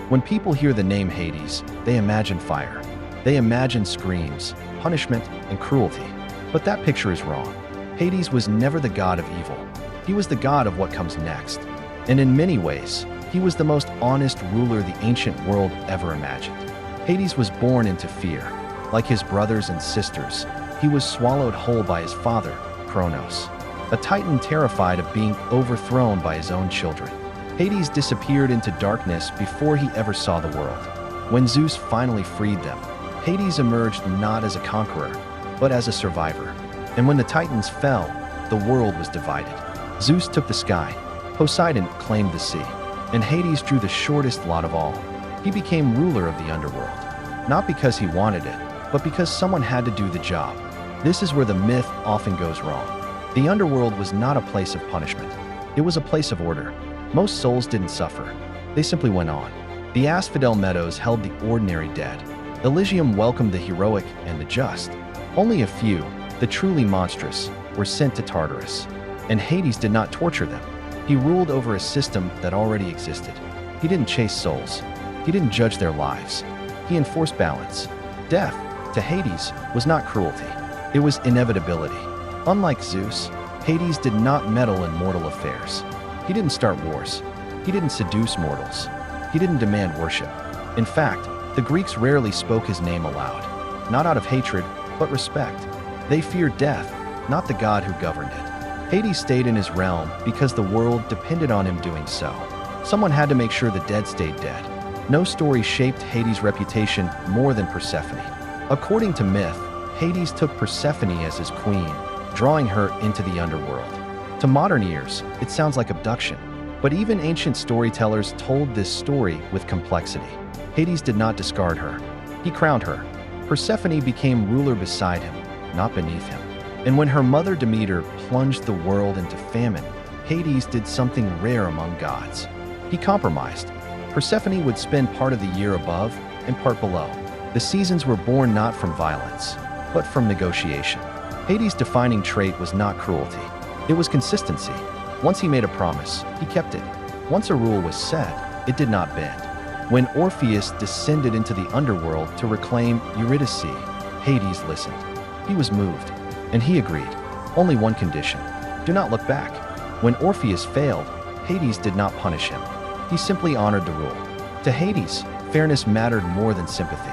When people hear the name Hades, they imagine fire. They imagine screams, punishment, and cruelty. But that picture is wrong. Hades was never the god of evil. He was the god of what comes next. And in many ways, he was the most honest ruler the ancient world ever imagined. Hades was born into fear. Like his brothers and sisters, he was swallowed whole by his father, Kronos, a titan terrified of being overthrown by his own children. Hades disappeared into darkness before he ever saw the world. When Zeus finally freed them, Hades emerged not as a conqueror, but as a survivor. And when the Titans fell, the world was divided. Zeus took the sky, Poseidon claimed the sea, and Hades drew the shortest lot of all. He became ruler of the underworld, not because he wanted it, but because someone had to do the job. This is where the myth often goes wrong. The underworld was not a place of punishment. It was a place of order. Most souls didn't suffer. They simply went on. The Asphodel Meadows held the ordinary dead. Elysium welcomed the heroic and the just. Only a few, the truly monstrous, were sent to Tartarus. And Hades did not torture them. He ruled over a system that already existed. He didn't chase souls. He didn't judge their lives. He enforced balance. Death, to Hades, was not cruelty. It was inevitability. Unlike Zeus, Hades did not meddle in mortal affairs. He didn't start wars. He didn't seduce mortals. He didn't demand worship. In fact, the Greeks rarely spoke his name aloud, not out of hatred, but respect. They feared death, not the god who governed it. Hades stayed in his realm because the world depended on him doing so. Someone had to make sure the dead stayed dead. No story shaped Hades' reputation more than Persephone. According to myth, Hades took Persephone as his queen, drawing her into the underworld. To modern ears, it sounds like abduction, but even ancient storytellers told this story with complexity. Hades did not discard her. He crowned her. Persephone became ruler beside him, not beneath him. And when her mother Demeter plunged the world into famine, Hades did something rare among gods. He compromised. Persephone would spend part of the year above and part below. The seasons were born not from violence, but from negotiation. Hades' defining trait was not cruelty. It was consistency. Once he made a promise, he kept it. Once a rule was set, it did not bend. When Orpheus descended into the underworld to reclaim Eurydice, Hades listened. He was moved, and he agreed. Only one condition: do not look back. When Orpheus failed, Hades did not punish him. He simply honored the rule. To Hades, fairness mattered more than sympathy.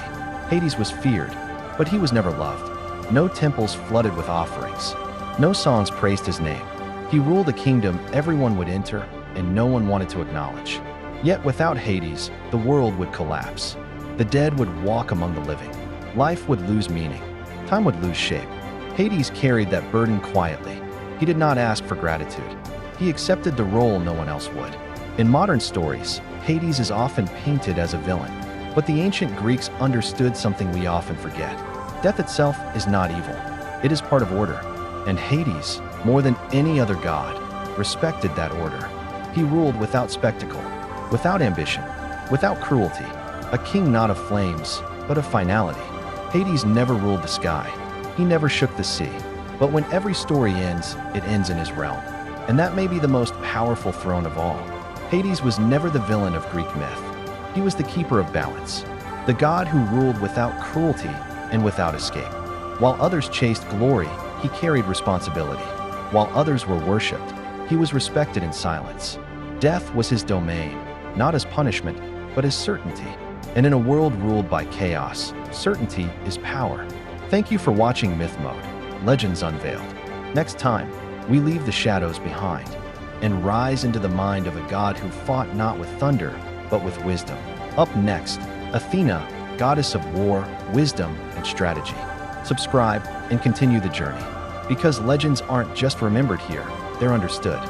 Hades was feared, but he was never loved. No temples flooded with offerings. No songs praised his name. He ruled a kingdom everyone would enter and no one wanted to acknowledge. Yet without Hades, the world would collapse. The dead would walk among the living. Life would lose meaning. Time would lose shape. Hades carried that burden quietly. He did not ask for gratitude. He accepted the role no one else would. In modern stories, Hades is often painted as a villain, but the ancient Greeks understood something we often forget. Death itself is not evil. It is part of order. And Hades, more than any other god, respected that order. He ruled without spectacle, without ambition, without cruelty, a king not of flames, but of finality. Hades never ruled the sky. He never shook the sea. But when every story ends, it ends in his realm. And that may be the most powerful throne of all. Hades was never the villain of Greek myth. He was the keeper of balance, the god who ruled without cruelty and without escape. While others chased glory, he carried responsibility. While others were worshipped, he was respected in silence. Death was his domain, not as punishment, but as certainty. And in a world ruled by chaos, certainty is power. Thank you for watching MythMode, Legends Unveiled. Next time, we leave the shadows behind and rise into the mind of a god who fought not with thunder, but with wisdom. Up next, Athena, goddess of war, wisdom, and strategy. Subscribe and continue the journey, because legends aren't just remembered here, they're understood.